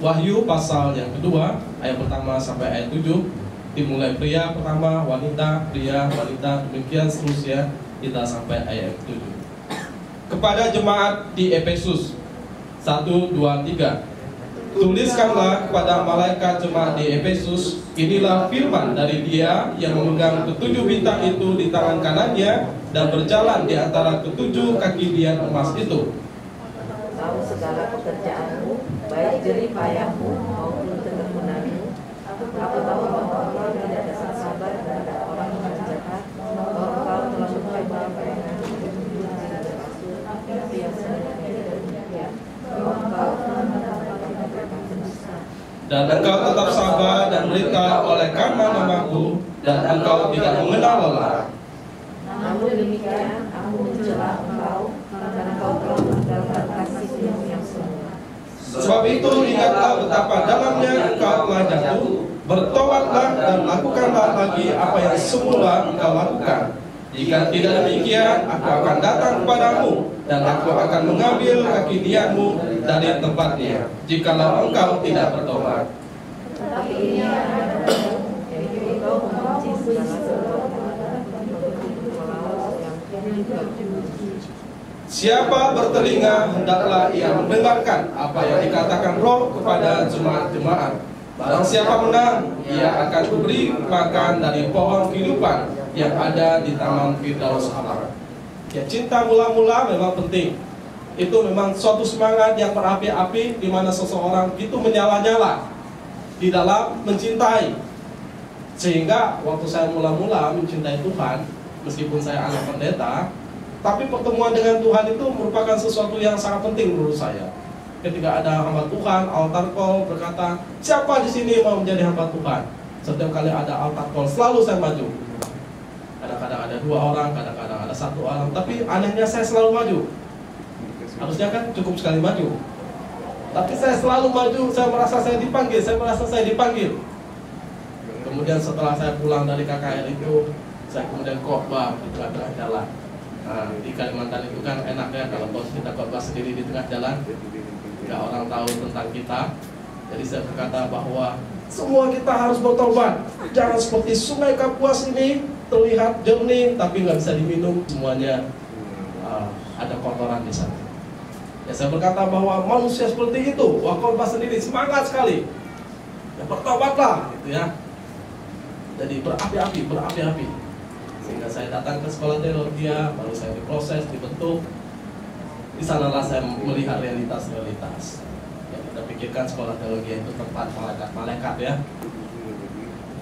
Wahyu pasal yang kedua, ayat pertama sampai ayat 7, dimulai pria pertama, wanita, pria, wanita, demikian seterusnya, kita sampai ayat 7. Kepada jemaat di Efesus, 1, 2, 3. Tuliskanlah kepada malaikat jemaat di Efesus, inilah firman dari Dia yang memegang ketujuh bintang itu di tangan kanannya dan berjalan di antara ketujuh kaki dian emas itu. Tahu segala pekerjaanmu, baik jerih payahmu maupun ketekunanmu. Aku tahu bahwa engkau tidak dasar sabar terhadap orang yang jahat, bahwa engkau telah mencoba apa yang aku menjadi rasul, tapi yang sebenarnya tidak demikian, bahwa engkau telah mendapat pendusta. Dan engkau tetap sabar dan berita oleh karena namaku, dan engkau tidak mengenal lelah. Namun demikian, aku mencela engkau karena engkau telah meninggalkan kasihmu yang semula. Sebab itu ingatlah betapa dalamnya engkau telah jatuh, bertobatlah dan lakukanlah lagi apa yang semula engkau lakukan. Jika tidak demikian, aku akan datang kepadamu dan aku akan mengambil kaki dianmu dari tempatnya, jikalau engkau tidak bertobat. Tetapi ini ada padamu, yaitu engkau membenci segala perbuatan yang Siapa bertelinga, hendaklah ia mendengarkan apa yang dikatakan Roh kepada jemaat-jemaat. Barang siapa menang, ia akan diberi makan dari pohon kehidupan yang ada di taman Firdaus Allah. Ya, cinta mula-mula memang penting. Itu memang suatu semangat yang berapi-api, di mana seseorang itu menyala-nyala di dalam mencintai. Sehingga waktu saya mula-mula mencintai Tuhan, meskipun saya anak pendeta, tapi pertemuan dengan Tuhan itu merupakan sesuatu yang sangat penting menurut saya. Ketika ada hamba Tuhan, altar call berkata, siapa di sini mau menjadi hamba Tuhan? Setiap kali ada altar call, selalu saya maju. Kadang-kadang ada 2 orang, kadang-kadang ada 1 orang, tapi anehnya saya selalu maju. Harusnya kan cukup sekali maju, tapi saya selalu maju. Saya merasa saya dipanggil, Kemudian setelah saya pulang dari KKR itu, saya kemudian khotbah di tengah-tengah jalan. Nah, di Kalimantan itu kan enak ya, kalau kita khotbah sendiri di tengah jalan, nggak orang tahu tentang kita. Jadi saya berkata bahwa semua kita harus bertobat. Jangan seperti sungai Kapuas ini terlihat jernih tapi nggak bisa diminum, semuanya ada kotoran di sana. Ya, saya berkata bahwa manusia seperti itu, khotbah sendiri semangat sekali. Ya, bertobatlah, gitu ya. Jadi berapi-api. Sehingga saya datang ke sekolah teologi, baru saya diproses, dibentuk. Di sanalah saya melihat realitas-realitas. Ya, kita pikirkan sekolah teologi itu tempat malaikat-malaikat ya.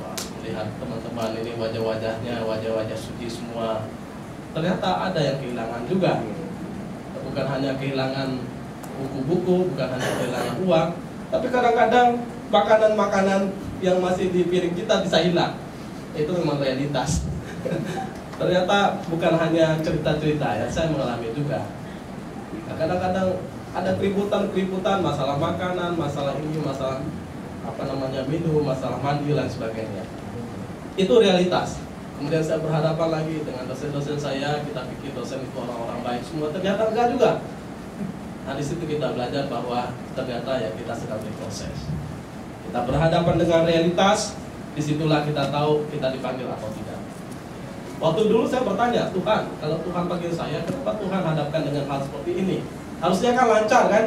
Wah, melihat teman-teman ini wajah-wajahnya, wajah-wajah suci semua. Ternyata ada yang kehilangan juga. Bukan hanya kehilangan buku-buku, bukan hanya kehilangan uang, tapi kadang-kadang makanan-makanan yang masih di piring kita bisa hilang. Itu memang realitas. Ternyata bukan hanya cerita-cerita ya, saya mengalami juga. Nah, kadang-kadang ada keributan, masalah makanan, masalah ini, masalah minum, masalah mandi dan sebagainya. Itu realitas. Kemudian saya berhadapan lagi dengan dosen-dosen saya, kita pikir dosen itu orang-orang baik semua, ternyata enggak juga. Nah, di situ kita belajar bahwa ternyata ya kita sedang diproses. Kita berhadapan dengan realitas, disitulah kita tahu kita dipanggil atau tidak. Waktu dulu saya bertanya, Tuhan, kalau Tuhan panggil saya, kenapa Tuhan hadapkan dengan hal seperti ini? Harusnya kan lancar kan?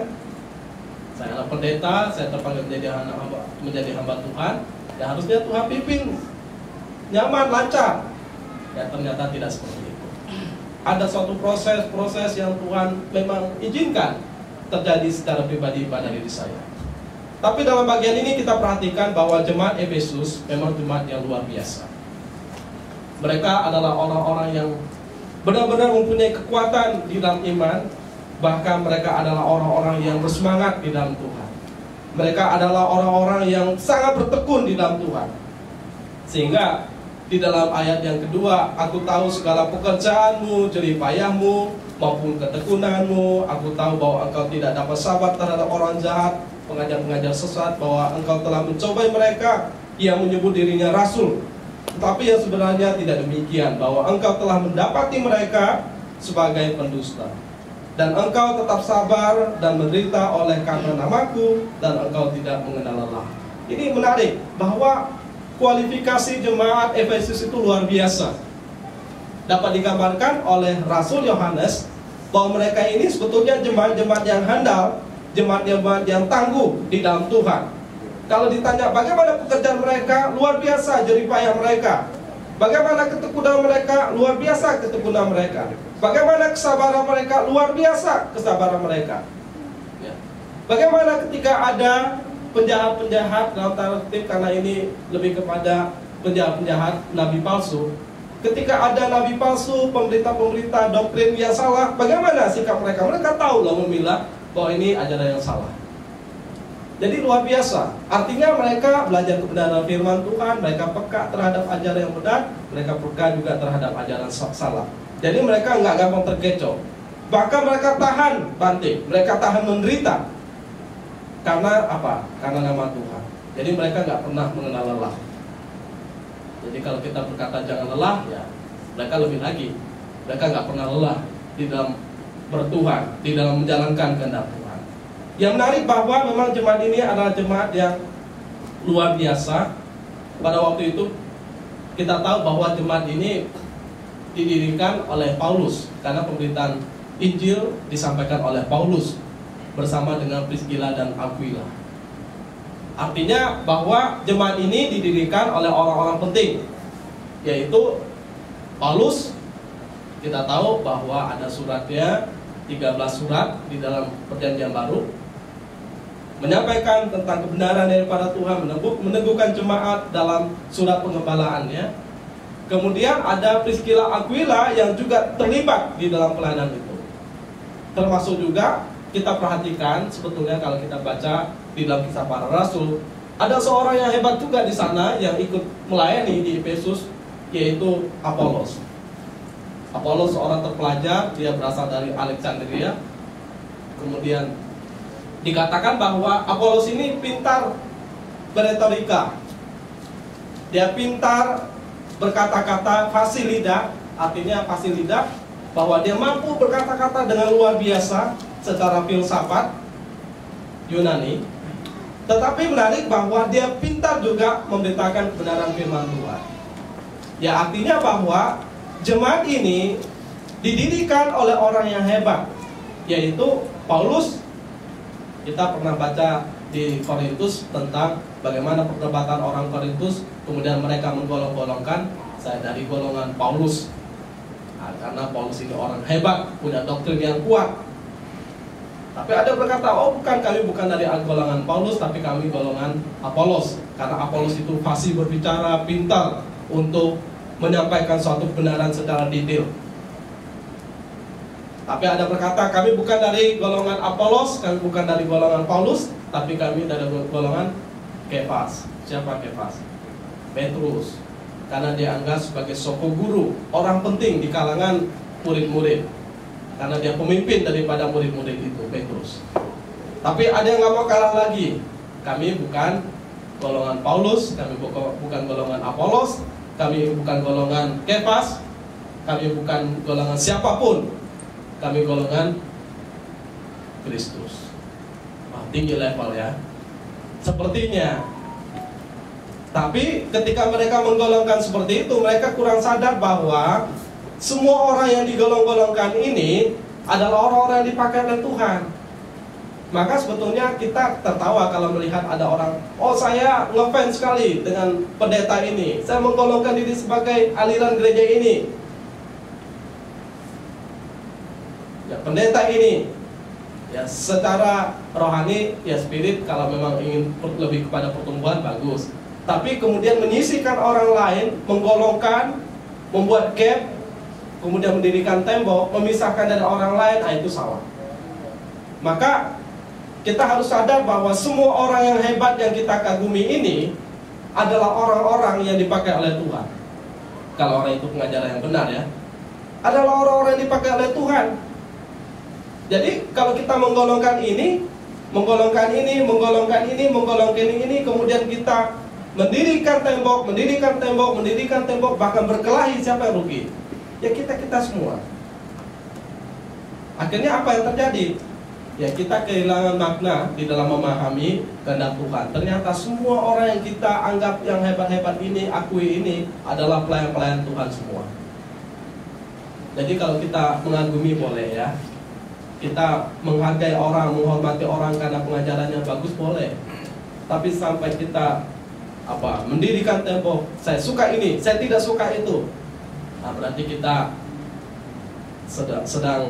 Saya anak pendeta, saya terpanggil menjadi hamba Tuhan, ya harusnya Tuhan pimpin nyaman, lancar. Ya ternyata tidak seperti itu. Ada suatu proses yang Tuhan memang izinkan terjadi secara pribadi pada diri saya. Tapi dalam bagian ini kita perhatikan bahwa jemaat Efesus memang jemaat yang luar biasa. Mereka adalah orang-orang yang benar-benar mempunyai kekuatan di dalam iman. Bahkan mereka adalah orang-orang yang bersemangat di dalam Tuhan. Mereka adalah orang-orang yang sangat bertekun di dalam Tuhan. Sehingga di dalam ayat yang kedua, aku tahu segala pekerjaanmu, jerih payahmu, maupun ketekunanmu. Aku tahu bahwa engkau tidak dapat sabar terhadap orang jahat, pengajar-pengajar sesat, bahwa engkau telah mencobai mereka yang menyebut dirinya rasul. Tetapi yang sebenarnya tidak demikian, bahwa engkau telah mendapati mereka sebagai pendusta. Dan engkau tetap sabar dan menderita oleh karena namaku, dan engkau tidak mengenal lelah. Ini menarik bahwa kualifikasi jemaat Efesus itu luar biasa. Dapat digambarkan oleh Rasul Yohanes bahwa mereka ini sebetulnya jemaat-jemaat yang handal, jemaat-jemaat yang tangguh di dalam Tuhan. Kalau ditanya bagaimana pekerjaan mereka, luar biasa jerih payah mereka. Bagaimana ketekunan mereka, luar biasa ketekunan mereka. Bagaimana kesabaran mereka, luar biasa kesabaran mereka. Bagaimana ketika ada penjahat-penjahat, dalam tanda kutip karena ini lebih kepada penjahat-penjahat nabi palsu. Ketika ada nabi palsu, pemberita-pemberita doktrin yang salah, bagaimana sikap mereka? Mereka tahu loh memilah bahwa ini ajaran yang salah. Jadi luar biasa. Artinya mereka belajar kebenaran firman Tuhan, mereka peka terhadap ajaran yang benar, mereka peka juga terhadap ajaran salah. Jadi mereka nggak gampang terkecoh. Bahkan mereka tahan banting, mereka tahan menderita. Karena apa? Karena nama Tuhan. Jadi mereka nggak pernah mengenal lelah. Jadi kalau kita berkata jangan lelah, ya mereka lebih lagi. Mereka nggak pernah lelah di dalam bertuhan, di dalam menjalankan kehendak Tuhan. Yang menarik bahwa memang jemaat ini adalah jemaat yang luar biasa. Pada waktu itu kita tahu bahwa jemaat ini didirikan oleh Paulus karena pemberitaan Injil disampaikan oleh Paulus bersama dengan Priscilla dan Aquila. Artinya bahwa jemaat ini didirikan oleh orang-orang penting, yaitu Paulus. Kita tahu bahwa ada suratnya 13 surat di dalam Perjanjian Baru, menyampaikan tentang kebenaran daripada Tuhan, meneguhkan jemaat dalam surat pengembalaannya. Kemudian ada Priscilla Aquila yang juga terlibat di dalam pelayanan itu. Termasuk juga kita perhatikan sebetulnya kalau kita baca di dalam Kisah Para Rasul, ada seorang yang hebat juga di sana yang ikut melayani di Efesus, yaitu Apolos. Apolos seorang terpelajar, dia berasal dari Alexandria. Kemudian dikatakan bahwa Apolos ini pintar beretorika. Dia pintar berkata-kata, fasih lidah. Artinya fasih lidah, bahwa dia mampu berkata-kata dengan luar biasa secara filsafat Yunani. Tetapi menarik bahwa dia pintar juga memberitakan kebenaran firman Tuhan. Ya, artinya bahwa jemaat ini didirikan oleh orang yang hebat, yaitu Paulus. Kita pernah baca di Korintus tentang bagaimana perdebatan orang Korintus, kemudian mereka menggolong-golongkan, saya dari golongan Paulus. Nah, karena Paulus ini orang hebat, punya doktrin yang kuat. Tapi ada berkata, oh bukan, kami bukan dari golongan Paulus, tapi kami golongan Apolos. Karena Apolos itu fasih berbicara, pintar untuk menyampaikan suatu kebenaran secara detail. Tapi ada berkata, kami bukan dari golongan Apolos, kami bukan dari golongan Paulus, tapi kami dari golongan Kefas. Siapa Kefas? Petrus. Karena dia anggap sebagai soko guru, orang penting di kalangan murid-murid. Karena dia pemimpin daripada murid-murid itu, Petrus. Tapi ada yang nggak mau kalah lagi. Kami bukan golongan Paulus, kami bukan golongan Apolos, kami bukan golongan Kefas, kami bukan golongan siapapun. Kami golongan Kristus. Wah, tinggi level ya. Sepertinya. Tapi ketika mereka menggolongkan seperti itu, mereka kurang sadar bahwa semua orang yang digolong-golongkan ini adalah orang-orang yang dipakai oleh Tuhan. Maka sebetulnya kita tertawa kalau melihat ada orang, oh saya ngefans sekali dengan pendeta ini, saya menggolongkan diri sebagai aliran gereja ini. Ya, pendeta ini ya secara rohani ya spirit, kalau memang ingin lebih kepada pertumbuhan bagus. Tapi kemudian menyisihkan orang lain, menggolongkan, membuat gap, kemudian mendirikan tembok, memisahkan dari orang lain, itu salah. Maka kita harus sadar bahwa semua orang yang hebat yang kita kagumi ini adalah orang-orang yang dipakai oleh Tuhan. Kalau orang itu pengajaran yang benar ya, adalah orang-orang yang dipakai oleh Tuhan. Jadi kalau kita menggolongkan ini, menggolongkan ini, menggolongkan ini, menggolongkan ini, kemudian kita mendirikan tembok, mendirikan tembok, mendirikan tembok, bahkan berkelahi, siapa yang rugi? Ya kita semua. Akhirnya apa yang terjadi? Ya, kita kehilangan makna di dalam memahami kehendak Tuhan. Ternyata semua orang yang kita anggap yang hebat-hebat ini, akui ini adalah pelayan-pelayan Tuhan semua. Jadi kalau kita mengagumi boleh ya, kita menghargai orang, menghormati orang karena pengajarannya bagus boleh. Tapi sampai kita mendirikan tembok, saya suka ini, saya tidak suka itu, nah berarti kita sedang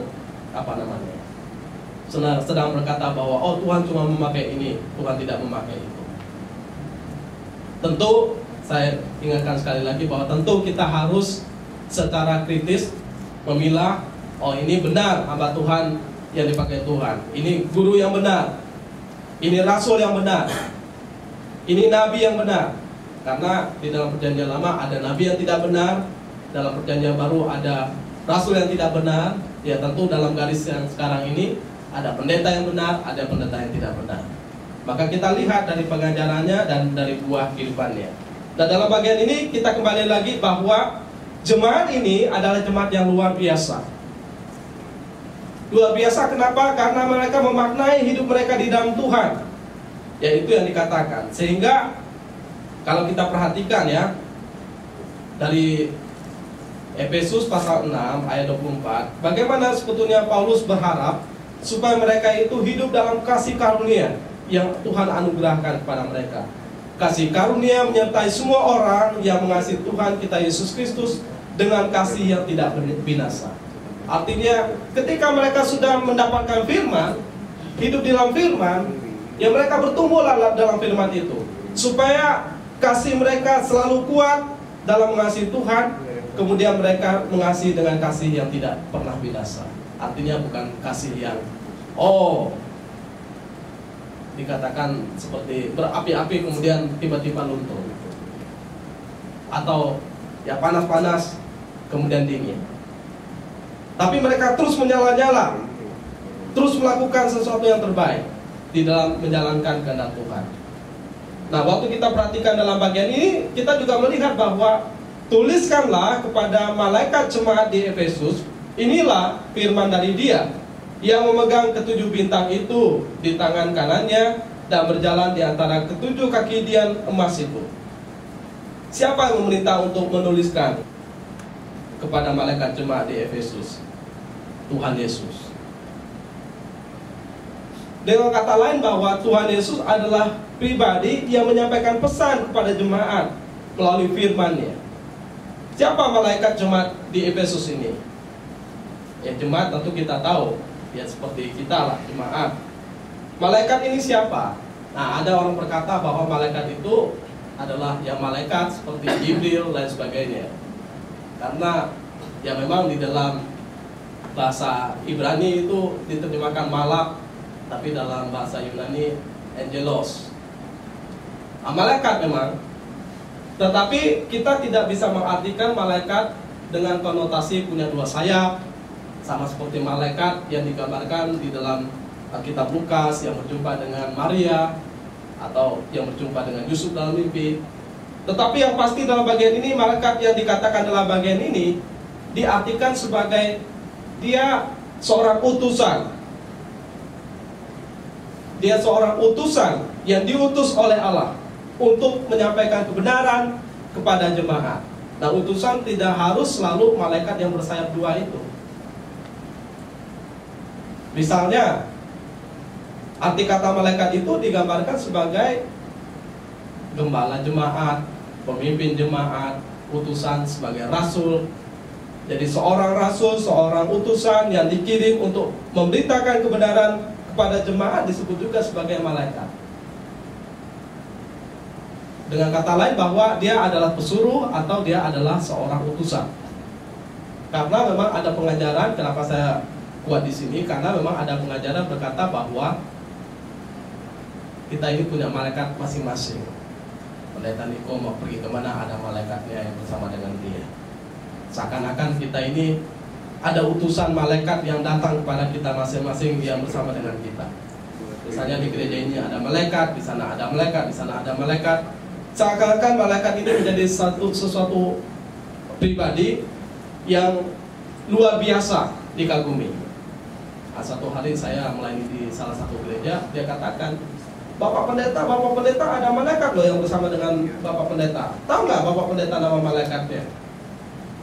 berkata bahwa oh Tuhan cuma memakai ini, Tuhan tidak memakai itu. Tentu saya ingatkan sekali lagi bahwa tentu kita harus secara kritis memilah, oh ini benar hamba Tuhan yang dipakai Tuhan, ini guru yang benar, ini rasul yang benar, ini nabi yang benar. Karena di dalam perjanjian lama ada nabi yang tidak benar, dalam perjanjian baru ada rasul yang tidak benar. Ya tentu dalam garis yang sekarang ini ada pendeta yang benar, ada pendeta yang tidak benar. Maka kita lihat dari pengajarannya dan dari buah kehidupannya. Dan dalam bagian ini kita kembali lagi bahwa jemaat ini adalah jemaat yang luar biasa. Luar biasa kenapa? Karena mereka memaknai hidup mereka di dalam Tuhan. Ya itu yang dikatakan. Sehingga kalau kita perhatikan ya, dari Efesus pasal 6 ayat 24, bagaimana sebetulnya Paulus berharap supaya mereka itu hidup dalam kasih karunia yang Tuhan anugerahkan kepada mereka. Kasih karunia menyertai semua orang yang mengasihi Tuhan kita Yesus Kristus dengan kasih yang tidak binasa. Artinya ketika mereka sudah mendapatkan firman, hidup di dalam firman, ya mereka bertumbuhlah dalam firman itu, supaya kasih mereka selalu kuat dalam mengasihi Tuhan. Kemudian mereka mengasihi dengan kasih yang tidak pernah binasa. Artinya bukan kasih yang dikatakan seperti berapi-api kemudian tiba-tiba luntur, atau ya panas-panas kemudian dingin. Tapi mereka terus menyala-nyala, terus melakukan sesuatu yang terbaik di dalam menjalankan kehendak Tuhan. Nah, waktu kita perhatikan dalam bagian ini, kita juga melihat bahwa tuliskanlah kepada malaikat jemaat di Efesus, inilah firman dari Dia yang memegang ketujuh bintang itu di tangan kanannya dan berjalan di antara ketujuh kaki dian emas itu. Siapa yang memerintah untuk menuliskan kepada malaikat jemaat di Efesus? Tuhan Yesus. Dengan kata lain bahwa Tuhan Yesus adalah pribadi yang menyampaikan pesan kepada jemaat melalui firman-Nya. Siapa malaikat jemaat di Efesus ini? Ya jemaat tentu kita tahu, ya seperti kita lah jemaat. Malaikat ini siapa? Nah, ada orang berkata bahwa malaikat itu adalah ya malaikat seperti Jibril dan sebagainya. Karena ya memang di dalam bahasa Ibrani itu diterjemahkan malak, tapi dalam bahasa Yunani angelos. Nah, malaikat memang. Tetapi kita tidak bisa mengartikan malaikat dengan konotasi punya dua sayap, sama seperti malaikat yang digambarkan di dalam kitab Lukas yang berjumpa dengan Maria, atau yang berjumpa dengan Yusuf dalam mimpi. Tetapi yang pasti dalam bagian ini, malaikat yang dikatakan dalam bagian ini diartikan sebagai dia seorang utusan. Dia seorang utusan yang diutus oleh Allah untuk menyampaikan kebenaran kepada jemaat. Nah, utusan tidak harus selalu malaikat yang bersayap dua itu. Misalnya, arti kata malaikat itu digambarkan sebagai gembala jemaat, pemimpin jemaat, utusan sebagai rasul. Jadi seorang rasul, seorang utusan yang dikirim untuk memberitakan kebenaran kepada jemaat disebut juga sebagai malaikat. Dengan kata lain bahwa dia adalah pesuruh atau dia adalah seorang utusan. Karena memang ada pengajaran, kenapa saya kuat di sini? Karena memang ada pengajaran berkata bahwa kita ini punya malaikat masing-masing. Pendeta Niko mau pergi kemana, ada malaikatnya yang bersama dengan dia. Seakan-akan kita ini ada utusan malaikat yang datang kepada kita masing-masing yang bersama dengan kita. Misalnya di gereja ini ada malaikat, di sana ada malaikat, di sana ada malaikat. Seakan-akan malaikat ini menjadi sesuatu pribadi yang luar biasa dikagumi. Satu hari saya melayani di salah satu gereja, dia katakan, Bapak pendeta ada malaikat loh yang bersama dengan Bapak pendeta. Tahu nggak Bapak pendeta nama malaikatnya?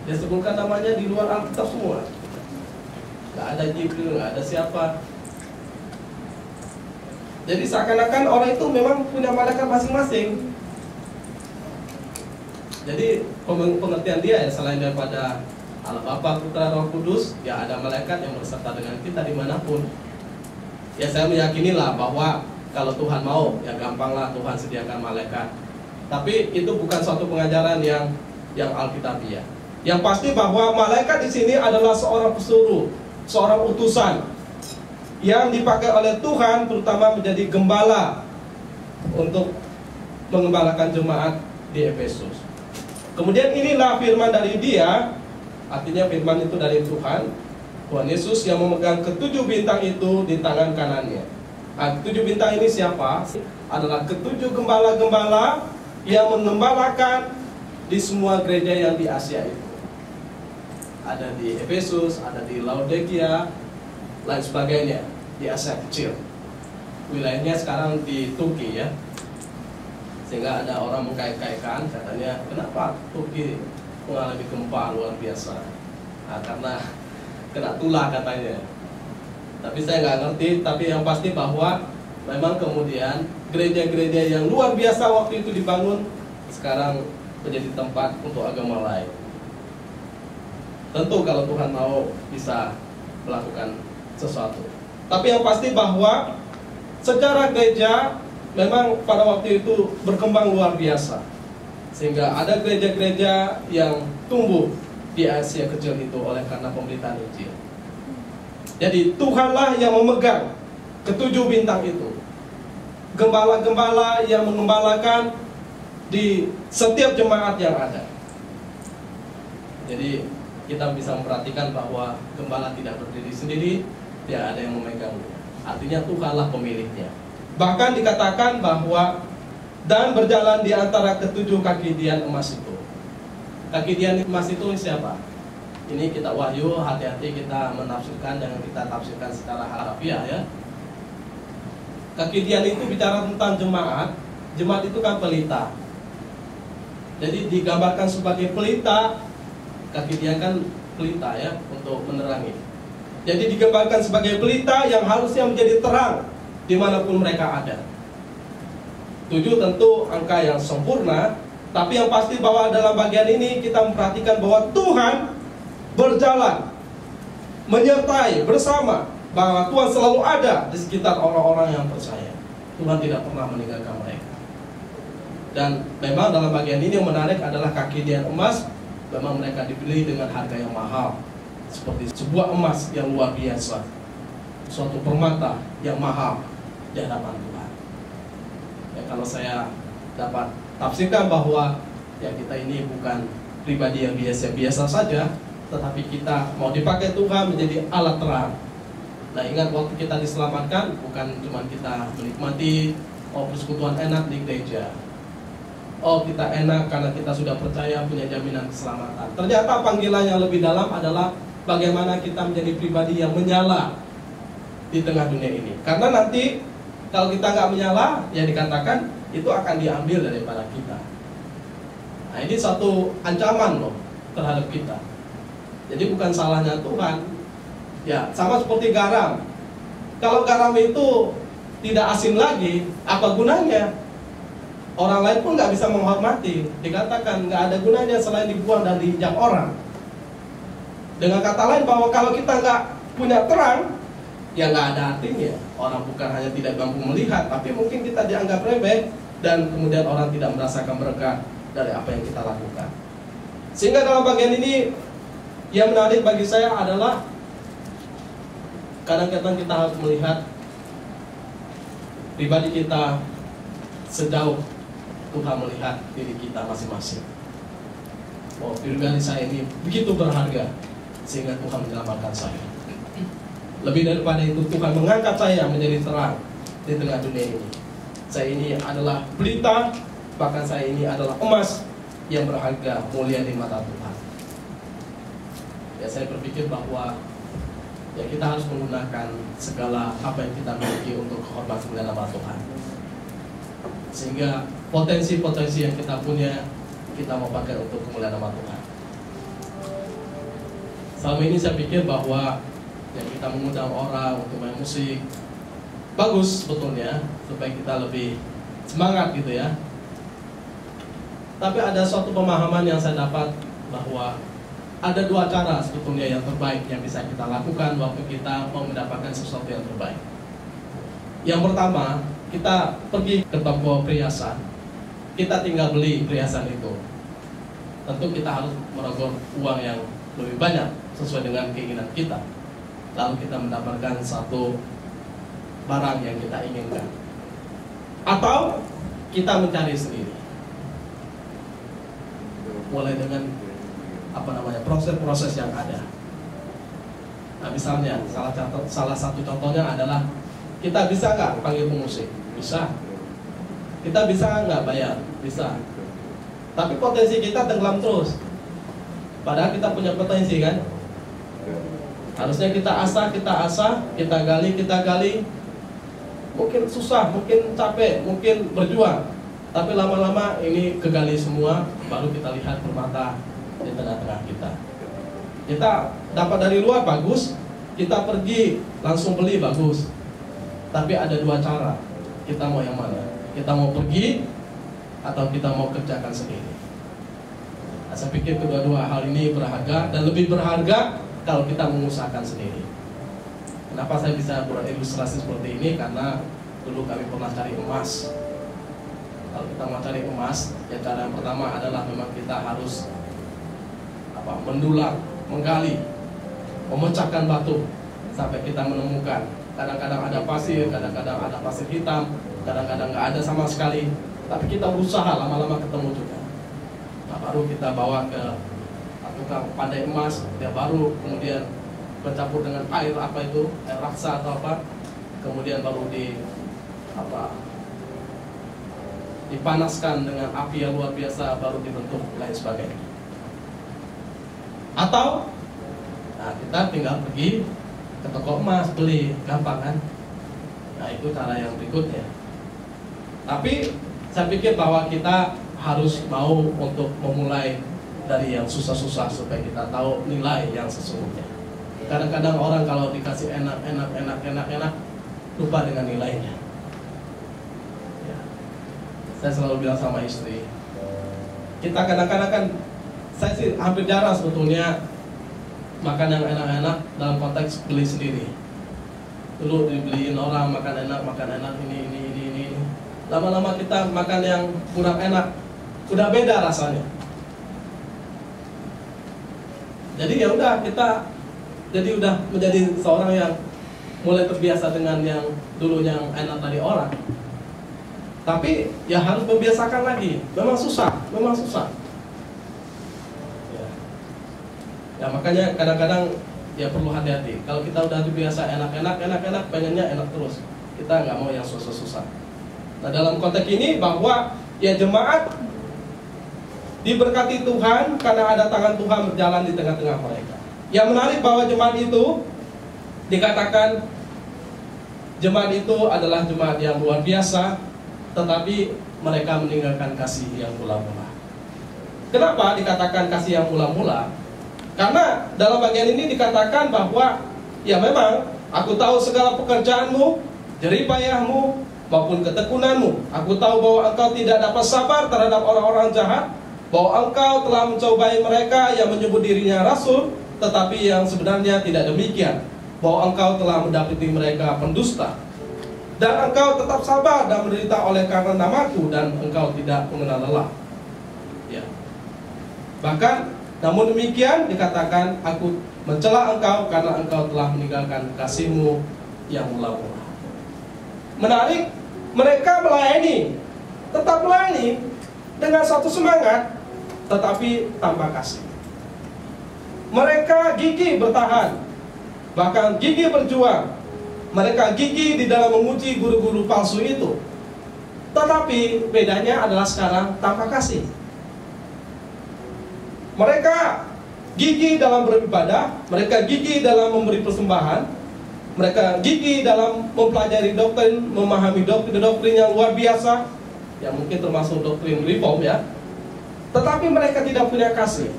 Dia sebutkan namanya di luar Alkitab semua. Nggak ada Jibril, nggak ada siapa. Jadi seakan-akan orang itu memang punya malaikat masing-masing. Jadi pengertian dia ya, selain daripada Allah Bapa, Putra, Roh Kudus, ya ada malaikat yang berserta dengan kita dimanapun. Ya saya meyakinilah bahwa kalau Tuhan mau, ya gampanglah Tuhan sediakan malaikat. Tapi itu bukan suatu pengajaran yang alkitabiah. Yang pasti bahwa malaikat di sini adalah seorang pesuruh, seorang utusan yang dipakai oleh Tuhan, terutama menjadi gembala untuk mengembalakan jemaat di Efesus. Kemudian inilah firman dari dia. Artinya firman itu dari Tuhan Yesus yang memegang ketujuh bintang itu di tangan kanannya. Ketujuh bintang ini siapa? Adalah ketujuh gembala-gembala yang mengembalakan di semua gereja yang di Asia itu. Ada di Efesus, ada di Laodikia, lain sebagainya, di Asia kecil. Wilayahnya sekarang di Turki ya. Sehingga ada orang mengkait-kaitkan, katanya kenapa Turki mengalami gempa luar biasa? Karena kena tulah katanya. Tapi saya nggak ngerti. Tapi yang pasti bahwa memang kemudian gereja-gereja yang luar biasa waktu itu dibangun sekarang menjadi tempat untuk agama lain. Tentu kalau Tuhan mau bisa melakukan sesuatu. Tapi yang pasti bahwa secara gereja memang pada waktu itu berkembang luar biasa. Sehingga ada gereja-gereja yang tumbuh di Asia kecil itu oleh karena pemberitaan Injil. Jadi Tuhanlah yang memegang ketujuh bintang itu. Gembala-gembala yang mengembalakan di setiap jemaat yang ada. Jadi kita bisa memperhatikan bahwa gembala tidak berdiri sendiri, dia ada yang memegangnya. Artinya Tuhanlah pemiliknya. Bahkan dikatakan bahwa dan berjalan di antara ketujuh kaki dian emas itu. Kaki dian emas itu siapa? Ini kita Wahyu, hati-hati kita menafsirkan, jangan kita tafsirkan secara harafiah ya. Kaki dian itu bicara tentang jemaat. Jemaat itu kan pelita. Jadi digambarkan sebagai pelita. Kaki dian kan pelita ya, untuk menerangi. Jadi digambarkan sebagai pelita yang harusnya menjadi terang dimanapun mereka ada. 7 tentu angka yang sempurna, tapi yang pasti bahwa dalam bagian ini kita memperhatikan bahwa Tuhan berjalan, menyertai, bersama, bahwa Tuhan selalu ada di sekitar orang-orang yang percaya. Tuhan tidak pernah meninggalkan mereka. Dan memang dalam bagian ini yang menarik adalah kaki dian emas. Memang mereka dibeli dengan harga yang mahal, seperti sebuah emas yang luar biasa, suatu permata yang mahal di hadapan Tuhan. Ya, kalau saya dapat tafsirkan bahwa ya kita ini bukan pribadi yang biasa-biasa saja, tetapi kita mau dipakai Tuhan menjadi alat terang. Nah, ingat waktu kita diselamatkan bukan cuma kita menikmati persekutuan enak di gereja. Kita enak karena kita sudah percaya punya jaminan keselamatan. Ternyata panggilan yang lebih dalam adalah bagaimana kita menjadi pribadi yang menyala di tengah dunia ini. Karena nanti kalau kita nggak menyala, ya dikatakan itu akan diambil daripada kita. Nah, ini satu ancaman loh terhadap kita. Jadi bukan salahnya Tuhan. Ya, sama seperti garam. Kalau garam itu tidak asin lagi, apa gunanya? Orang lain pun nggak bisa menghormati. Dikatakan nggak ada gunanya selain dibuang dan diinjak orang. Dengan kata lain bahwa kalau kita nggak punya terang, ya nggak ada artinya. Orang bukan hanya tidak mampu melihat, tapi mungkin kita dianggap remeh dan kemudian orang tidak merasakan berkah dari apa yang kita lakukan. Sehingga dalam bagian ini yang menarik bagi saya adalah kadang-kadang kita harus melihat pribadi kita sejauh Tuhan melihat diri kita masing-masing. Pribadi saya ini begitu berharga sehingga Tuhan menyelamatkan saya. Lebih daripada itu, Tuhan mengangkat saya menjadi terang di tengah dunia ini. Saya ini adalah pelita, bahkan saya ini adalah emas yang berharga mulia di mata Tuhan. Ya, saya berpikir bahwa ya kita harus menggunakan segala apa yang kita miliki untuk hormat kemuliaan nama Tuhan. Sehingga potensi-potensi yang kita punya, kita mau pakai untuk kemuliaan nama Tuhan. Selama ini saya pikir bahwa yang kita mengundang orang untuk main musik bagus sebetulnya, supaya kita lebih semangat gitu ya. Tapi ada suatu pemahaman yang saya dapat bahwa ada dua cara sebetulnya yang terbaik yang bisa kita lakukan waktu kita mau mendapatkan sesuatu yang terbaik. Yang pertama, kita pergi ke toko perhiasan, kita tinggal beli perhiasan itu. Tentu kita harus merogoh uang yang lebih banyak sesuai dengan keinginan kita. Lalu kita mendapatkan satu barang yang kita inginkan. Atau kita mencari sendiri. Mulai dengan proses-proses yang ada. Nah, misalnya salah satu contohnya adalah kita bisa nggak panggil pemusik? Bisa. Kita bisa nggak bayar? Bisa. Tapi potensi kita tenggelam terus. Padahal kita punya potensi kan? Harusnya kita asah, kita gali. Mungkin susah, mungkin capek, mungkin berjuang. Tapi lama-lama ini kegali semua, baru kita lihat permata di tengah-tengah kita. Kita dapat dari luar bagus, kita pergi langsung beli bagus. Tapi ada dua cara, kita mau yang mana? Kita mau pergi atau kita mau kerjakan sendiri? Nah, saya pikir kedua-dua hal ini berharga, dan lebih berharga kalau kita mengusahakan sendiri. Kenapa saya bisa berilustrasi seperti ini? Karena dulu kami pernah cari emas. Kalau kita mau cari emas, ya cara yang pertama adalah memang kita harus mendulang, menggali, memecahkan batu sampai kita menemukan. Kadang-kadang ada pasir, kadang-kadang ada pasir hitam, kadang-kadang nggak ada sama sekali. Tapi kita berusaha, lama-lama ketemu juga. Nah, baru kita bawa ke tukang pandai emas, dia baru kemudian bercampur dengan air air raksa atau apa, kemudian baru dipanaskan dengan api yang luar biasa, baru dibentuk lain sebagainya. Atau kita tinggal pergi ke toko emas beli, gampang kan? Nah, itu cara yang berikutnya. Tapi saya pikir bahwa kita harus mau untuk memulai dari yang susah-susah supaya kita tahu nilai yang sesungguhnya. Kadang-kadang orang kalau dikasih enak, lupa dengan nilainya. Ya. Saya selalu bilang sama istri, kita kadang-kadang kan, saya sih hampir jarang sebetulnya makan yang enak-enak dalam konteks beli sendiri. Dulu dibeliin orang makan enak ini. Lama-lama kita makan yang kurang enak, udah beda rasanya. Jadi ya udah, kita jadi udah menjadi seorang yang mulai terbiasa dengan yang dulu yang enak dari orang. Tapi ya harus membiasakan lagi. Memang susah. Ya makanya kadang-kadang ya perlu hati-hati. Kalau kita udah terbiasa enak, pengennya enak terus. Kita nggak mau yang susah-susah. Nah, dalam konteks ini bahwa ya jemaat diberkati Tuhan karena ada tangan Tuhan berjalan di tengah-tengah mereka. Yang menarik bahwa jemaat itu dikatakan jemaat itu adalah jemaat yang luar biasa, tetapi mereka meninggalkan kasih yang mula-mula. Kenapa dikatakan kasih yang mula-mula? Karena dalam bagian ini dikatakan bahwa ya memang aku tahu segala pekerjaanmu, jerih payahmu maupun ketekunanmu. Aku tahu bahwa engkau tidak dapat sabar terhadap orang-orang jahat, bahwa engkau telah mencobai mereka yang menyebut dirinya rasul, tetapi yang sebenarnya tidak demikian, bahwa engkau telah mendapati mereka pendusta, dan engkau tetap sabar dan menderita oleh karena namaku, dan engkau tidak mengenal lelah. Ya. Bahkan namun demikian dikatakan, aku mencela engkau karena engkau telah meninggalkan kasihmu yang mula-mula. Menarik, mereka melayani, tetap melayani dengan suatu semangat, tetapi tanpa kasih. Mereka gigih bertahan, bahkan gigih berjuang. Mereka gigih di dalam menguji guru-guru palsu itu. Tetapi bedanya adalah sekarang tanpa kasih. Mereka gigih dalam beribadah, mereka gigih dalam memberi persembahan, mereka gigih dalam mempelajari doktrin, memahami doktrin yang luar biasa, yang mungkin termasuk doktrin reform ya. Tetapi mereka tidak punya kasih.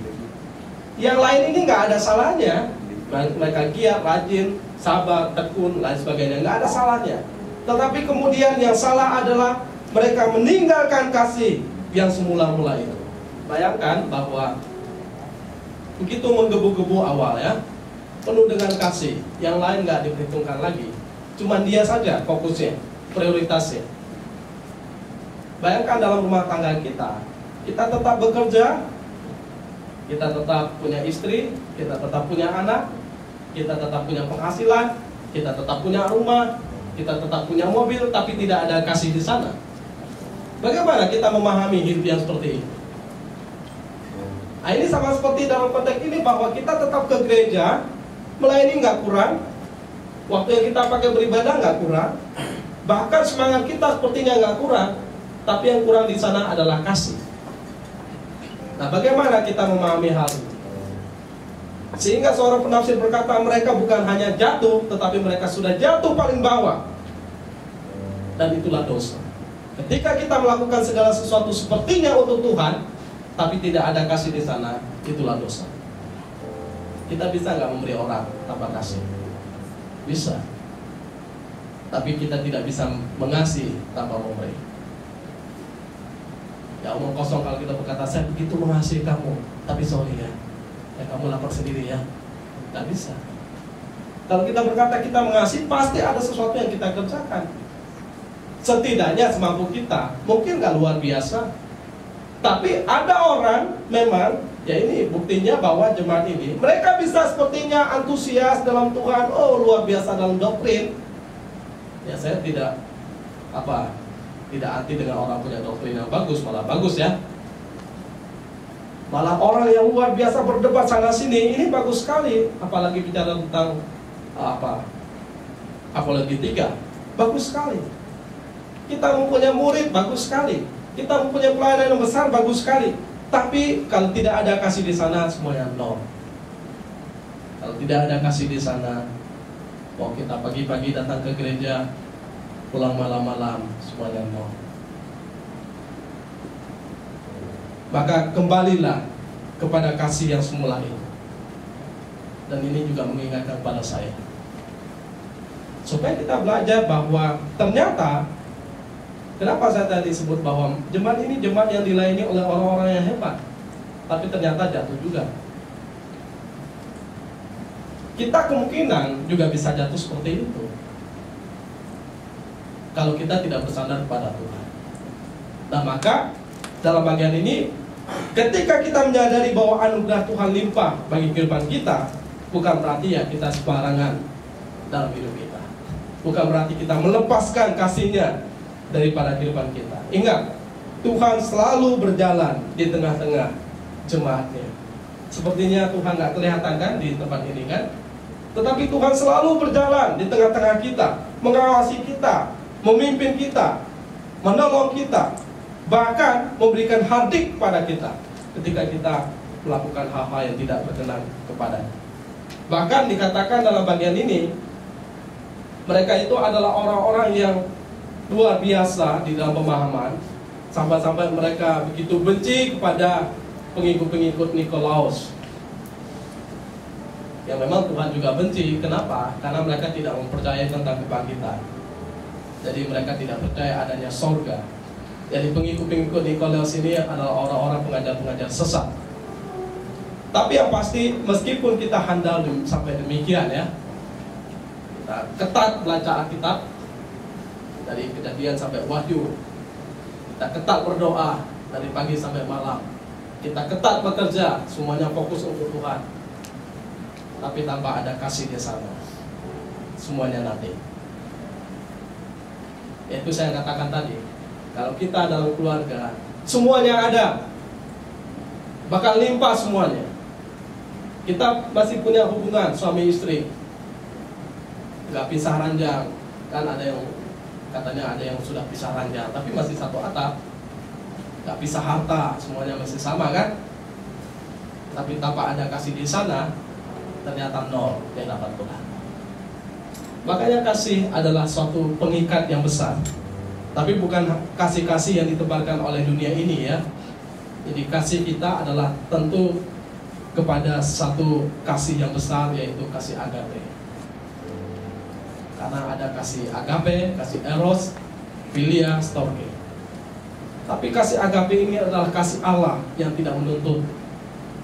Yang lain ini nggak ada salahnya. Mereka giat, rajin, sabar, tekun, lain sebagainya, nggak ada salahnya. Tetapi kemudian yang salah adalah mereka meninggalkan kasih yang semula-mula itu. Bayangkan bahwa begitu menggebu-gebu awal ya, penuh dengan kasih, yang lain nggak diperhitungkan lagi. Cuman dia saja fokusnya, prioritasnya. Bayangkan dalam rumah tangga kita tetap bekerja, kita tetap punya istri, kita tetap punya anak, kita tetap punya penghasilan, kita tetap punya rumah, kita tetap punya mobil, tapi tidak ada kasih di sana. Bagaimana kita memahami hidup yang seperti ini? Nah, ini sama seperti dalam konteks ini bahwa kita tetap ke gereja, melayani nggak kurang, waktu yang kita pakai beribadah nggak kurang, bahkan semangat kita sepertinya nggak kurang, tapi yang kurang di sana adalah kasih. Nah, bagaimana kita memahami hal itu? Sehingga seorang penafsir berkata mereka bukan hanya jatuh, tetapi mereka sudah jatuh paling bawah. Dan itulah dosa. Ketika kita melakukan segala sesuatu sepertinya untuk Tuhan, tapi tidak ada kasih di sana, itulah dosa. Kita bisa nggak memberi orang tanpa kasih? Bisa. Tapi kita tidak bisa mengasihi tanpa memberi. Ya omong kosong kalau kita berkata saya begitu mengasihi kamu, tapi sorry ya, kamu lapar sendiri ya. Nggak bisa. Kalau kita berkata kita mengasihi, pasti ada sesuatu yang kita kerjakan. Setidaknya semampu kita. Mungkin nggak luar biasa, tapi ada orang memang, ya ini buktinya bahwa jemaat ini, mereka bisa sepertinya antusias dalam Tuhan, oh luar biasa dalam doktrin. Ya saya tidak anti dengan orang punya doktrin yang bagus, malah bagus ya. Malah orang yang luar biasa berdebat sana sini, ini bagus sekali. Apalagi bicara tentang apologi 3, bagus sekali. Kita mempunyai murid, bagus sekali. Kita mempunyai pelayanan yang besar, bagus sekali. Tapi kalau tidak ada kasih di sana, semuanya nol. Kalau tidak ada kasih di sana, mau kita pagi-pagi datang ke gereja, pulang malam-malam, semuanya nol. Maka kembalilah kepada kasih yang semula itu. Dan ini juga mengingatkan pada saya, supaya kita belajar bahwa ternyata, kenapa saya tadi sebut bahwa jemaat ini jemaat yang dilayani oleh orang-orang yang hebat, tapi ternyata jatuh juga. Kita kemungkinan juga bisa jatuh seperti itu kalau kita tidak bersandar kepada Tuhan. Nah maka dalam bagian ini, ketika kita menyadari bahwa anugerah Tuhan limpah bagi kehidupan kita, bukan berarti ya kita sembarangan dalam hidup kita. Bukan berarti kita melepaskan kasih-Nya daripada kehidupan kita. Ingat, Tuhan selalu berjalan di tengah-tengah jemaat-Nya. Sepertinya Tuhan nggak kelihatan kan di tempat ini kan? Tetapi Tuhan selalu berjalan di tengah-tengah kita, mengawasi kita, memimpin kita, menolong kita, bahkan memberikan hardik pada kita ketika kita melakukan hal-hal yang tidak berkenan kepadanya. Bahkan dikatakan dalam bagian ini, mereka itu adalah orang-orang yang luar biasa di dalam pemahaman, sampai-sampai mereka begitu benci kepada pengikut-pengikut Nikolaus. Ya memang Tuhan juga benci. Kenapa? Karena mereka tidak mempercayai tentang kebangkitan. Jadi mereka tidak percaya adanya sorga. Jadi pengikut-pengikut Nikolaus ini adalah orang-orang pengajar-pengajar sesat. Tapi yang pasti, meskipun kita handal sampai demikian ya, kita ketat belajar Alkitab dari Kejadian sampai Wahyu, kita ketat berdoa dari pagi sampai malam, kita ketat bekerja, semuanya fokus untuk Tuhan, tapi tanpa ada kasih di sana, semuanya nanti. Itu saya katakan tadi, kalau kita dalam keluarga, semuanya ada, bakal limpah semuanya. Kita masih punya hubungan suami istri, nggak pisah ranjang, kan ada yang katanya ada yang sudah pisah ranjang, tapi masih satu atap, nggak pisah harta, semuanya masih sama kan? tapi tanpa ada kasih di sana, ternyata nol di hadapan Tuhan. Makanya kasih adalah suatu pengikat yang besar. Tapi bukan kasih-kasih yang ditebarkan oleh dunia ini ya. Jadi kasih kita adalah tentu kepada satu kasih yang besar, yaitu kasih agape. Karena ada kasih agape, kasih eros, philia, storge. Tapi kasih agape ini adalah kasih Allah yang tidak menuntut,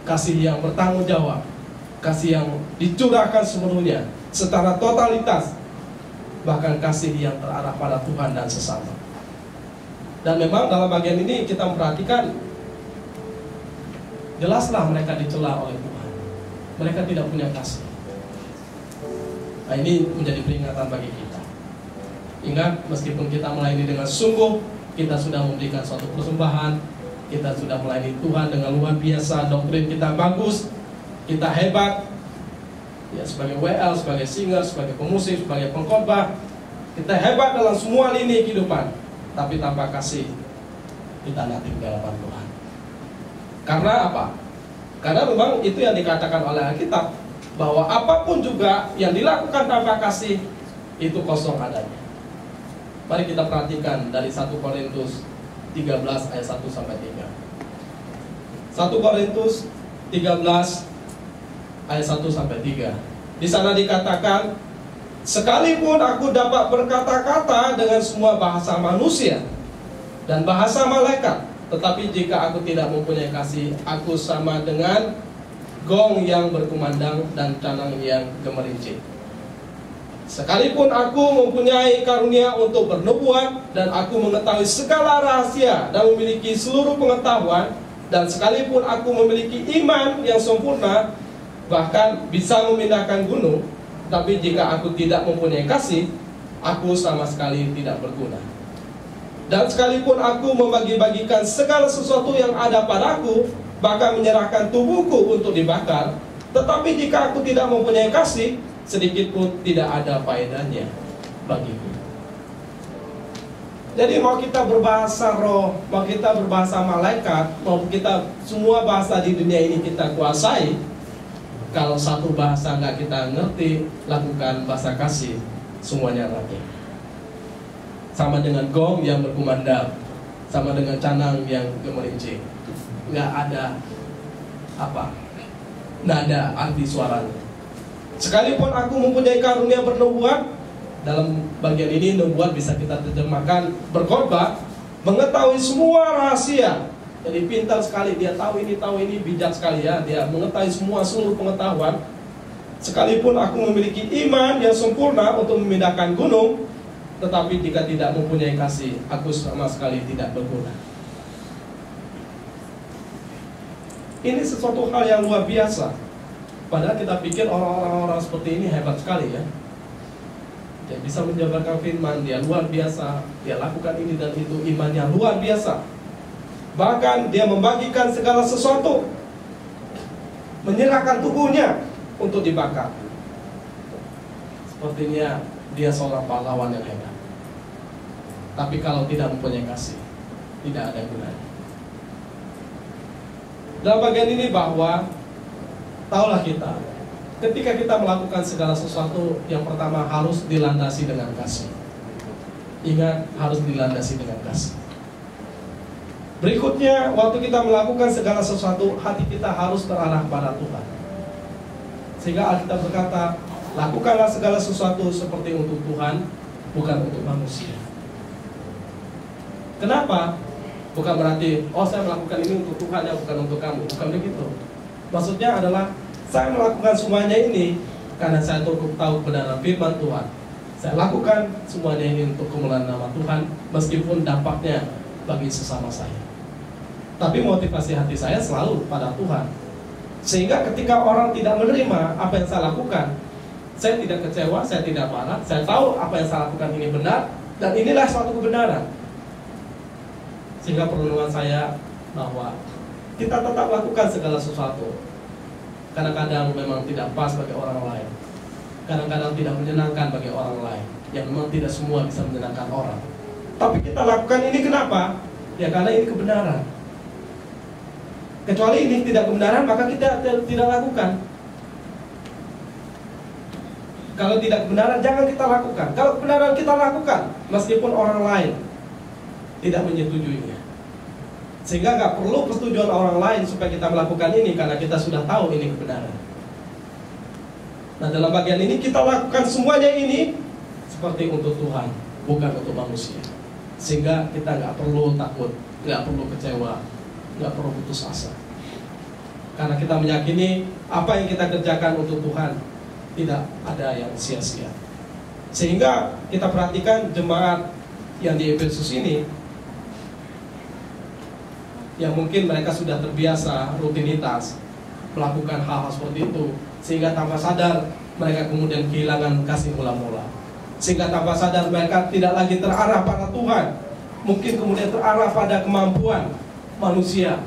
kasih yang bertanggung jawab, kasih yang dicurahkan sepenuhnya secara totalitas, bahkan kasih yang terarah pada Tuhan dan sesama. Dan memang dalam bagian ini kita memperhatikan, jelaslah mereka dicela oleh Tuhan. Mereka tidak punya kasih. Nah, ini menjadi peringatan bagi kita. Ingat, meskipun kita melayani dengan sungguh, kita sudah memberikan suatu persembahan, kita sudah melayani Tuhan dengan luar biasa, doktrin kita bagus, kita hebat, ya, sebagai WL, sebagai singer, sebagai pemusik, sebagai pengkhotbah, kita hebat dalam semua lini kehidupan. Tapi tanpa kasih, kita nanti di hadapan Tuhan. Karena apa? Karena memang itu yang dikatakan oleh Alkitab, bahwa apapun juga yang dilakukan tanpa kasih, itu kosong adanya. Mari kita perhatikan dari 1 Korintus 13 ayat 1 sampai 3. 1 Korintus 13 ayat 1 sampai 3. Di sana dikatakan, sekalipun aku dapat berkata-kata dengan semua bahasa manusia dan bahasa malaikat, tetapi jika aku tidak mempunyai kasih, aku sama dengan gong yang berkumandang dan canang yang gemerincing. Sekalipun aku mempunyai karunia untuk bernubuat, dan aku mengetahui segala rahasia dan memiliki seluruh pengetahuan, dan sekalipun aku memiliki iman yang sempurna, bahkan bisa memindahkan gunung, tapi jika aku tidak mempunyai kasih, aku sama sekali tidak berguna. Dan sekalipun aku membagi-bagikan segala sesuatu yang ada padaku, bahkan menyerahkan tubuhku untuk dibakar, tetapi jika aku tidak mempunyai kasih, sedikit pun tidak ada faedahnya bagiku. Jadi mau kita berbahasa roh, mau kita berbahasa malaikat, mau kita semua bahasa di dunia ini kita kuasai, kalau satu bahasa nggak kita ngerti, lakukan bahasa kasih, semuanya lagi. Sama dengan gong yang berkumandang, sama dengan canang yang gemerincing, nggak ada apa, nada arti suaranya. Sekalipun aku mempunyai karunia bernubuat, dalam bagian ini nubuat bisa kita terjemahkan berkhotbah, mengetahui semua rahasia. Jadi pintar sekali, dia tahu ini, bijak sekali ya. Dia mengetahui semua seluruh pengetahuan. Sekalipun aku memiliki iman yang sempurna untuk memindahkan gunung, tetapi jika tidak mempunyai kasih, aku sama sekali tidak berguna. Ini sesuatu hal yang luar biasa. Padahal kita pikir orang-orang seperti ini hebat sekali ya. Dia bisa menjabarkan firman, dia luar biasa, dia lakukan ini dan itu, imannya luar biasa. Bahkan dia membagikan segala sesuatu, menyerahkan tubuhnya untuk dibakar. Sepertinya dia seorang pahlawan yang hebat. Tapi kalau tidak mempunyai kasih, tidak ada gunanya. Dalam bagian ini bahwa, taulah kita, ketika kita melakukan segala sesuatu, yang pertama harus dilandasi dengan kasih. Ingat, harus dilandasi dengan kasih. Berikutnya, waktu kita melakukan segala sesuatu, hati kita harus terarah pada Tuhan. Sehingga Alkitab berkata, lakukanlah segala sesuatu seperti untuk Tuhan, bukan untuk manusia. Kenapa? Bukan berarti, oh saya melakukan ini untuk Tuhan ya, bukan untuk kamu. Bukan begitu. Maksudnya adalah, saya melakukan semuanya ini karena saya tahu kebenaran firman Tuhan. Saya lakukan semuanya ini untuk kemuliaan nama Tuhan, meskipun dampaknya bagi sesama saya. Tapi motivasi hati saya selalu pada Tuhan. Sehingga ketika orang tidak menerima apa yang saya lakukan, saya tidak kecewa, saya tidak marah. Saya tahu apa yang saya lakukan ini benar, dan inilah suatu kebenaran. Sehingga perlindungan saya bahwa kita tetap lakukan segala sesuatu. Kadang-kadang memang tidak pas bagi orang lain, kadang-kadang tidak menyenangkan bagi orang lain, yang memang tidak semua bisa menyenangkan orang. Tapi kita lakukan ini kenapa? Ya karena ini kebenaran. Kecuali ini tidak kebenaran, maka kita tidak lakukan. Kalau tidak kebenaran, jangan kita lakukan. Kalau kebenaran kita lakukan, meskipun orang lain tidak menyetujuinya. Sehingga nggak perlu persetujuan orang lain supaya kita melakukan ini, karena kita sudah tahu ini kebenaran. Nah, dalam bagian ini kita lakukan semuanya ini seperti untuk Tuhan, bukan untuk manusia. Sehingga kita nggak perlu takut, nggak perlu kecewa, nggak perlu putus asa. Karena kita meyakini apa yang kita kerjakan untuk Tuhan tidak ada yang sia-sia. Sehingga kita perhatikan jemaat yang di Efesus ini, yang mungkin mereka sudah terbiasa rutinitas melakukan hal-hal seperti itu, sehingga tanpa sadar mereka kemudian kehilangan kasih mula-mula. Sehingga tanpa sadar mereka tidak lagi terarah pada Tuhan, mungkin kemudian terarah pada kemampuan manusia,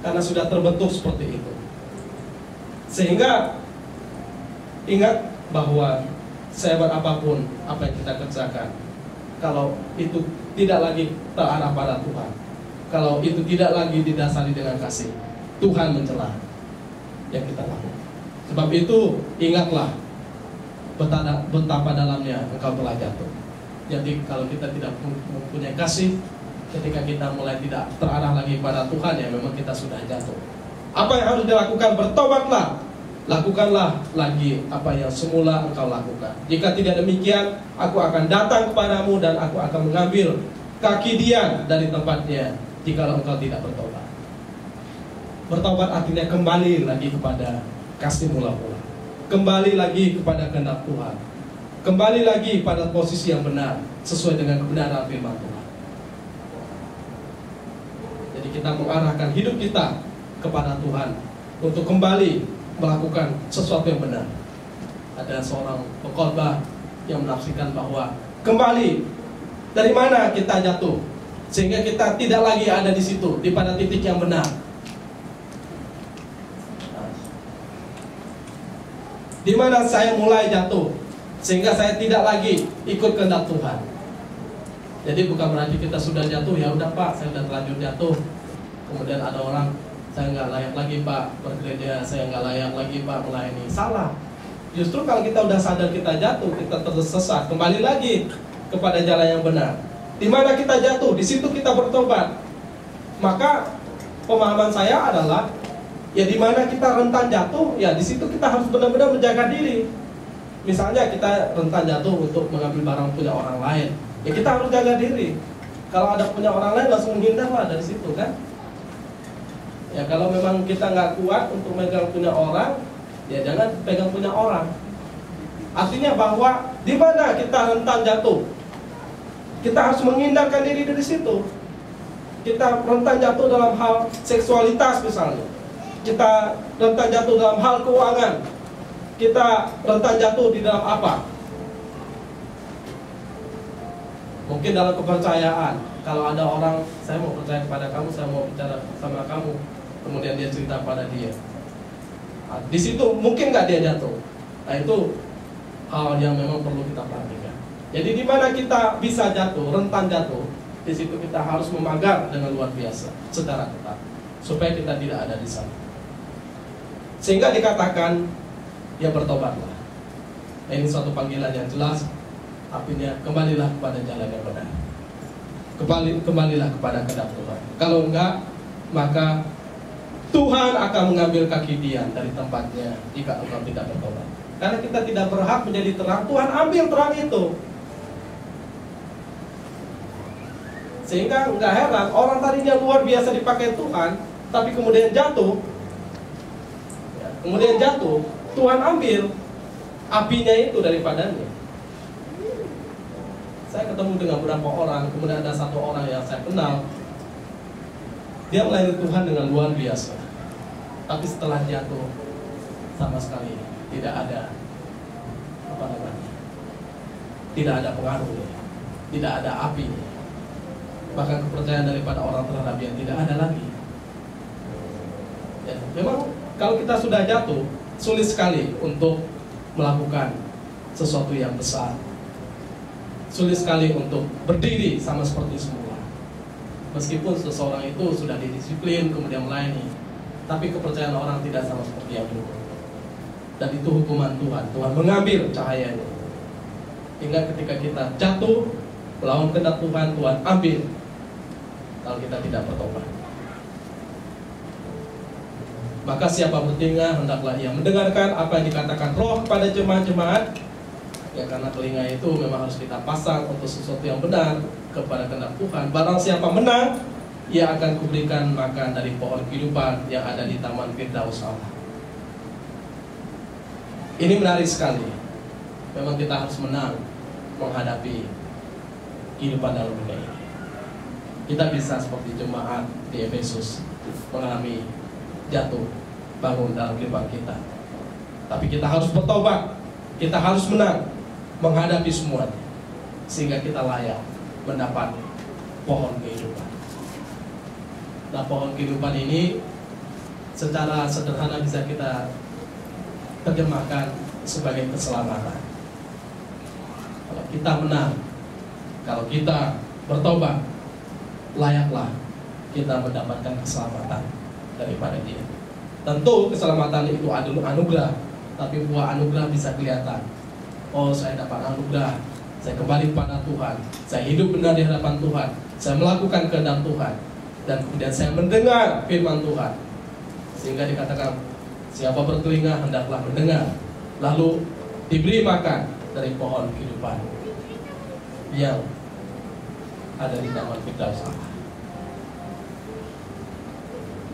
karena sudah terbentuk seperti itu. Sehingga ingat bahwa sehebat apapun apa yang kita kerjakan, kalau itu tidak lagi terarah pada Tuhan, kalau itu tidak lagi didasari dengan kasih, Tuhan mencela yang kita lakukan. Sebab itu ingatlah betapa dalamnya engkau telah jatuh. Jadi kalau kita tidak mempunyai kasih, ketika kita mulai tidak terarah lagi pada Tuhan, ya memang kita sudah jatuh. Apa yang harus dilakukan? Bertobatlah, lakukanlah lagi apa yang semula engkau lakukan. Jika tidak demikian, aku akan datang kepadamu dan aku akan mengambil kaki Dian dari tempatnya jikalau engkau tidak bertobat. Bertobat artinya kembali lagi kepada kasih mula-mula, kembali lagi kepada kehendak Tuhan, kembali lagi pada posisi yang benar sesuai dengan kebenaran firman Tuhan. Jadi kita mengarahkan hidup kita kepada Tuhan untuk kembali melakukan sesuatu yang benar. Ada seorang pengkhotbah yang menafsirkan bahwa kembali dari mana kita jatuh, sehingga kita tidak lagi ada di situ, di pada titik yang benar. Di mana saya mulai jatuh, sehingga saya tidak lagi ikut kehendak Tuhan. Jadi bukan berarti kita sudah jatuh, ya udah Pak, saya sudah terlanjur jatuh. Kemudian ada orang, saya nggak layak lagi Pak bergereja, saya nggak layak lagi Pak melayani. Salah. Justru kalau kita udah sadar kita jatuh, kita tersesat, kembali lagi kepada jalan yang benar. Di mana kita jatuh, di situ kita bertobat. Maka pemahaman saya adalah, ya di mana kita rentan jatuh, ya di situ kita harus benar-benar menjaga diri. Misalnya kita rentan jatuh untuk mengambil barang punya orang lain, ya kita harus jaga diri. Kalau ada punya orang lain, langsung menghindarlah dari situ kan. Ya kalau memang kita nggak kuat untuk megang punya orang, ya jangan pegang punya orang. Artinya bahwa di mana kita rentan jatuh, kita harus menghindarkan diri dari situ. Kita rentan jatuh dalam hal seksualitas misalnya, kita rentan jatuh dalam hal keuangan, kita rentan jatuh di dalam apa? Mungkin dalam kepercayaan. Kalau ada orang, saya mau percaya kepada kamu, saya mau bicara sama kamu, kemudian dia cerita pada dia, nah, di situ mungkin nggak dia jatuh. Nah itu hal yang memang perlu kita perhatikan. Jadi di mana kita bisa jatuh, rentan jatuh, di situ kita harus memagar dengan luar biasa secara ketat supaya kita tidak ada di sana. Sehingga dikatakan, ya bertobatlah. Nah, ini suatu panggilan yang jelas, artinya kembalilah kepada jalan yang benar. Kembalilah kepada kehendak Tuhan. Kalau enggak, maka Tuhan akan mengambil kaki Dian dari tempatnya jika engkau tidak bertobat. Karena kita tidak berhak menjadi terang, Tuhan ambil terang itu. Sehingga enggak heran, orang tadinya luar biasa dipakai Tuhan, tapi kemudian jatuh. Kemudian jatuh, Tuhan ambil apinya itu daripadanya. Saya ketemu dengan beberapa orang, kemudian ada satu orang yang saya kenal, dia melayani Tuhan dengan luar biasa. Tapi setelah jatuh, sama sekali tidak ada apa namanya, tidak ada pengaruhnya, tidak ada api. Bahkan kepercayaan daripada orang terhadap dia tidak ada lagi. Ya, memang kalau kita sudah jatuh, sulit sekali untuk melakukan sesuatu yang besar. Sulit sekali untuk berdiri sama seperti semula. Meskipun seseorang itu sudah didisiplin kemudian melayani, tapi kepercayaan orang tidak sama seperti yang dulu. Dan itu hukuman Tuhan. Tuhan mengambil cahayanya. Hingga ketika kita jatuh melawan kehendak Tuhan, Tuhan ambil kalau kita tidak bertobat. Maka siapa bertelinga hendaklah ia mendengarkan apa yang dikatakan Roh kepada jemaat-jemaat. Ya, karena telinga itu memang harus kita pasang untuk sesuatu yang benar kepada kehendak Tuhan. Barang siapa menang, ia akan kuberikan makan dari pohon kehidupan yang ada di Taman Firdaus Allah. Ini menarik sekali. Memang kita harus menang menghadapi kehidupan dalam dunia ini. Kita bisa seperti jemaat di Efesus mengalami jatuh bangun dalam kehidupan kita. Tapi kita harus bertobat. Kita harus menang menghadapi semuanya, sehingga kita layak mendapat pohon kehidupan. Nah, pohon kehidupan ini secara sederhana bisa kita terjemahkan sebagai keselamatan. Kalau kita menang, kalau kita bertobat, layaklah kita mendapatkan keselamatan daripada Dia. Tentu keselamatan itu adalah anugerah, tapi buah anugerah bisa kelihatan. Oh, saya dapat anugerah, saya kembali kepada Tuhan, saya hidup benar di hadapan Tuhan, saya melakukan kehendak Tuhan, dan kemudian saya mendengar firman Tuhan. Sehingga dikatakan, siapa bertelinga hendaklah mendengar, lalu diberi makan dari pohon kehidupan yang ada di Taman Firdaus Allah.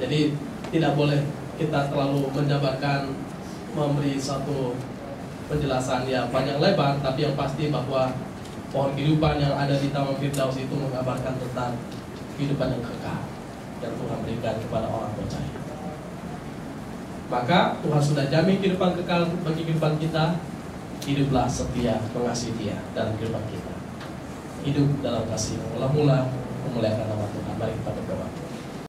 Jadi tidak boleh kita terlalu menjabarkan, memberi satu penjelasan yang panjang lebar, tapi yang pasti bahwa pohon kehidupan yang ada di Taman Firdaus itu menggambarkan tentang kehidupan yang kekal yang Tuhan berikan kepada orang percaya. Maka Tuhan sudah jamin kehidupan kekal bagi kehidupan kita. Hiduplah setia mengasihi Dia dalam kehidupan kita. Hidup dalam kasih mula-mula memuliakan nama Tuhan. Mari kita berdoa.